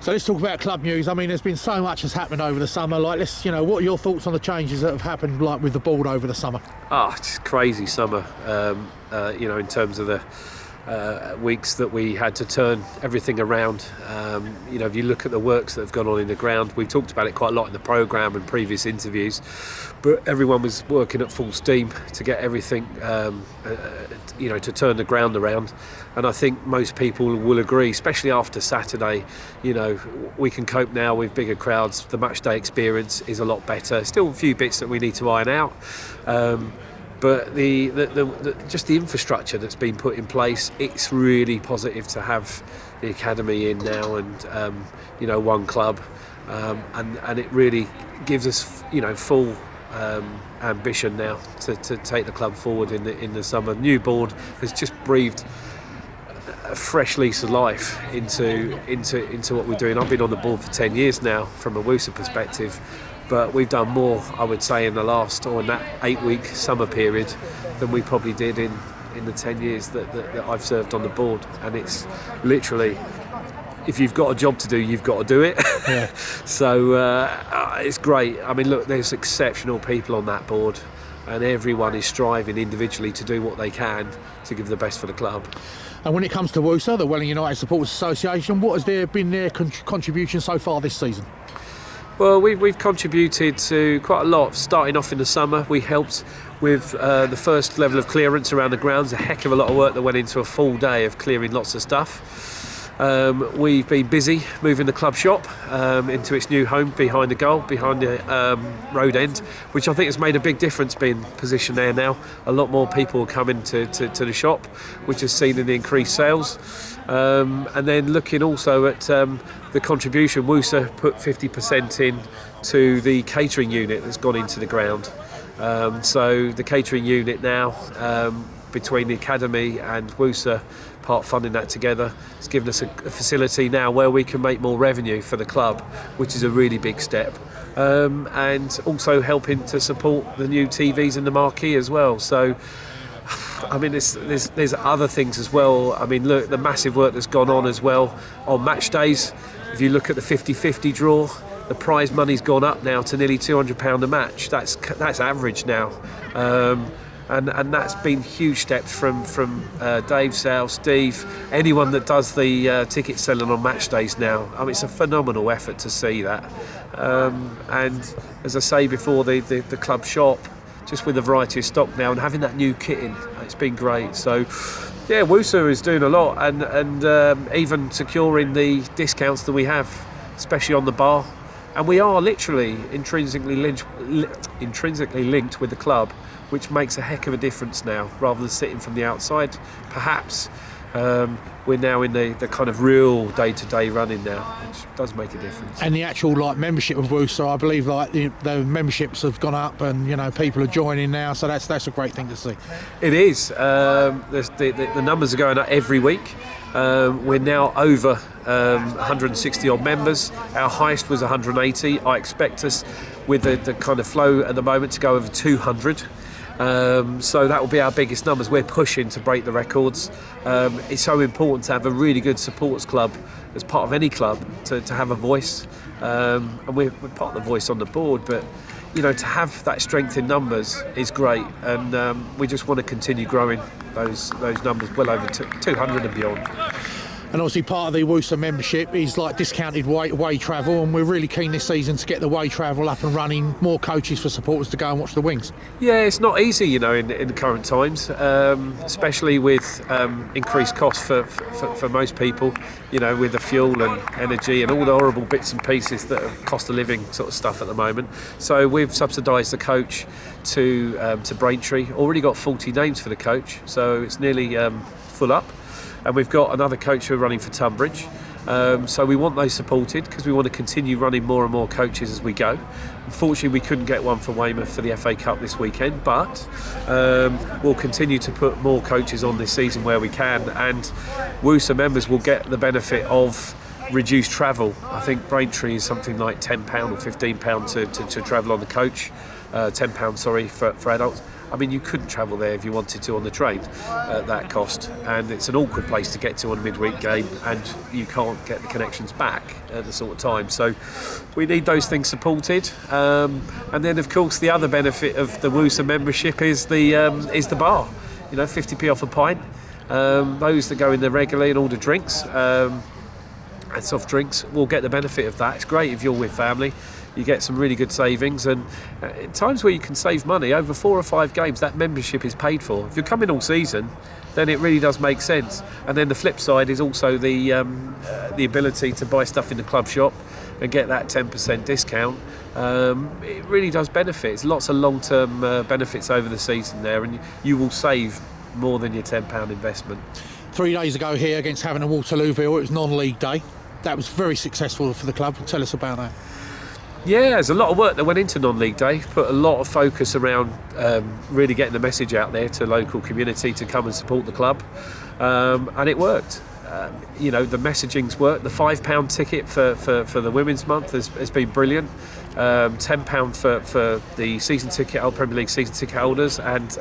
So let's talk about club news. I mean, there's been so much has happened over the summer. Like, what are your thoughts on the changes that have happened, like with the board over the summer? It's crazy summer. In terms of the weeks that we had to turn everything around. If you look at the works that have gone on in the ground, we've talked about it quite a lot in the programme and previous interviews, but everyone was working at full steam to get everything, to turn the ground around. And I think most people will agree, especially after Saturday, we can cope now with bigger crowds. The match day experience is a lot better. Still a few bits that we need to iron out. But just the infrastructure that's been put in place, it's really positive to have the academy in now and one club, and it really gives us full ambition now to take the club forward in the summer. New board has just breathed a fresh lease of life into what we're doing. I've been on the board for 10 years now from a WUSA perspective. But we've done more, I would say, in that 8-week summer period than we probably did in the 10 years that I've served on the board. And it's literally, if you've got a job to do, you've got to do it. Yeah. So it's great. I mean, look, there's exceptional people on that board, and everyone is striving individually to do what they can to give the best for the club. And when it comes to WUSA, the Welling United Supporters Association, what has been their contribution so far this season? Well, we've contributed to quite a lot. Starting off in the summer, we helped with the first level of clearance around the grounds. A heck of a lot of work that went into a full day of clearing lots of stuff. We've been busy moving the club shop into its new home behind the goal, behind the road end, which I think has made a big difference being positioned there now. A lot more people are coming to the shop, which has seen in the increased sales. And then looking also at the contribution, WUSA put 50% in to the catering unit that's gone into the ground. So the catering unit now, between the academy and WUSA, part funding that together, it's given us a facility now where we can make more revenue for the club, which is a really big step. And also helping to support the new TVs in the marquee as well. So I mean, there's other things as well. I mean, look, the massive work that's gone on as well on match days. If you look at the 50-50 draw, the prize money's gone up now to nearly £200 a match. That's average now, and that's been huge steps from Dave, Sal, Steve, anyone that does the ticket selling on match days now. I mean, it's a phenomenal effort to see that. And as I say before, the club shop, just with a variety of stock now and having that new kit in, it's been great. So yeah, WUSA is doing a lot, and even securing the discounts that we have, especially on the bar. And we are literally intrinsically linked with the club, which makes a heck of a difference now, rather than sitting from the outside. Perhaps we're now in the kind of real day-to-day running now, which does make a difference. And the actual membership of WUSA, I believe the memberships have gone up, and people are joining now, so that's a great thing to see. It is. The numbers are going up every week. We're now over 160 odd members. Our highest was 180. I expect us, with the kind of flow at the moment, to go over 200. So that will be our biggest numbers. We're pushing to break the records. It's so important to have a really good supporters club as part of any club, to have a voice, and we're part of the voice on the board, but to have that strength in numbers is great, and we just want to continue growing those numbers well over 200 and beyond. And obviously part of the WUSA membership is discounted way travel, and we're really keen this season to get the way travel up and running, more coaches for supporters to go and watch the Wings. Yeah, it's not easy, in the current times, especially with increased costs for most people, with the fuel and energy and all the horrible bits and pieces that are cost of living sort of stuff at the moment. So we've subsidised the coach to Braintree. Already got 40 names for the coach, so it's nearly full up. And we've got another coach who's running for Tunbridge. So we want those supported, because we want to continue running more and more coaches as we go. Unfortunately, we couldn't get one for Weymouth for the FA Cup this weekend, but we'll continue to put more coaches on this season where we can, and WUSA members will get the benefit of reduced travel. I think Braintree is something like £10 or £15 to travel on the coach, £10 for adults. I mean, you couldn't travel there if you wanted to on the train at that cost, and it's an awkward place to get to on a midweek game, and you can't get the connections back at the sort of time. So we need those things supported, and then of course the other benefit of the WUSA membership is the bar. 50p off a pint. Those that go in there regularly and order drinks and soft drinks will get the benefit of that. It's great if you're with family. You get some really good savings, and at times where you can save money, over 4 or 5 games, that membership is paid for. If you're coming all season, then it really does make sense. And then the flip side is also the ability to buy stuff in the club shop and get that 10% discount. It really does benefit. It's lots of long-term benefits over the season there, and you will save more than your £10 investment. 3 days ago here against Havant and Waterlooville, it was non-league day. That was very successful for the club. Tell us about that. Yeah, there's a lot of work that went into non-league day. Put a lot of focus around really getting the message out there to local community to come and support the club, and it worked. The messaging's worked. The £5 ticket for the Women's Month has been brilliant. £10 for the season ticket, Premier League season ticket holders, and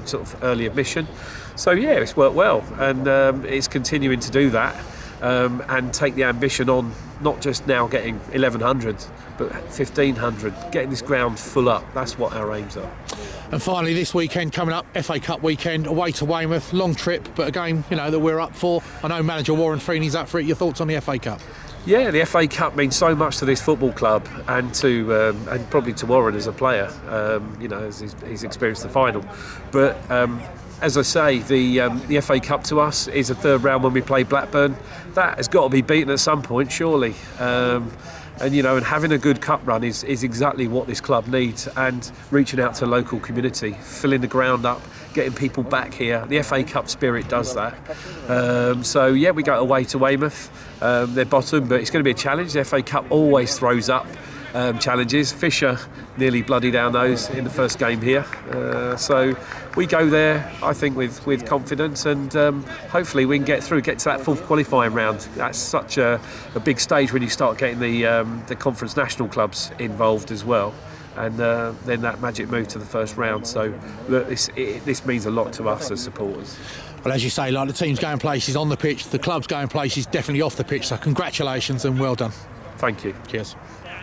sort of early admission. So yeah, it's worked well, and it's continuing to do that, and take the ambition on, not just now getting 1,100, but 1,500, getting this ground full up. That's what our aims are. And finally, this weekend coming up, FA Cup weekend, away to Weymouth, long trip, but a game that we're up for. I know manager Warren Freeney's up for it. Your thoughts on the FA Cup? Yeah, the FA Cup means so much to this football club, and to and probably to Warren as a player. As he's experienced the final, but. As I say, the FA Cup to us is a third round when we play Blackburn. That has got to be beaten at some point, surely. And having a good cup run is exactly what this club needs, and reaching out to the local community, filling the ground up, getting people back here. The FA Cup spirit does that. We go away to Weymouth. They're bottom, but it's going to be a challenge. The FA Cup always throws up challenges. Fisher nearly bloodied our nose in the first game here. So we go there, I think, with confidence, and hopefully we can get to that fourth qualifying round. That's such a big stage when you start getting the conference national clubs involved as well, and then that magic move to the first round. So look, this means a lot to us as supporters. Well, as you say, the team's going places on the pitch, the club's going places definitely off the pitch, so congratulations and well done. Thank you. Cheers.